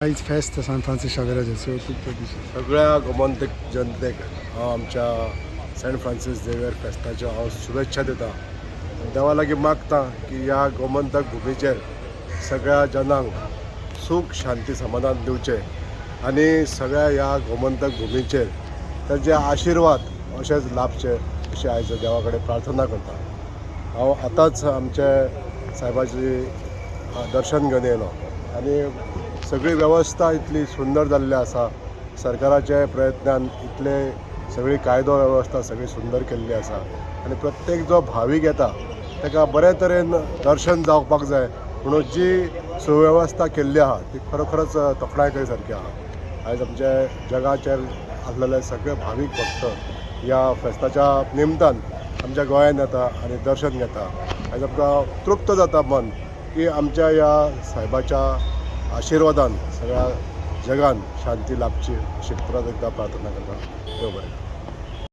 आयज फेस्त San Francis शावेराचे सगळ्या गोमंतक जनतेक हांव आमच्या सेंट फ्रांसीस झेवियर फेस्ताच्यो हांव शुभेच्छा दिता. देवा लागीं मागता की ह्या गोमंतक भुमीचेर सगळ्या जनांक सूख शांती समाधान दिवचे आनी सगळ्या ह्या गोमंतक भुमीचेर तांचे आशिर्वाद अशेंच लाभचे अशी आयज देवा कडेन प्रार्थना करता. हांव आतांच आमचे सायबाची दर्शन घेवन येयलो आनी सगळी वेवस्था इतली सुंदर जाल्ली आसा. सरकाराच्या प्रयत्नान इतले सगळी कायदो वेवस्था सगळी सुंदर केल्ली आसा आनी प्रत्येक जो भावीक येता ताका बरे तरेन दर्शन जावपाक जाय म्हणून जी सुवेवस्था केल्ली आहा ती खरोखरच तोखणाय करी सारकी आहा. आयज आमचे जगाचेर आसलेले सगळे भावीक भक्त ह्या फेस्ताच्या निमतान आमच्या गोंयांत येता आनी दर्शन घेता. आयज आमकां तृप्त जाता मन की आमच्या ह्या सायबाच्या आशिर्वादान सगळ्या जगान शांती लाभची अशी परत एकदा प्रार्थना करता. देव बरें.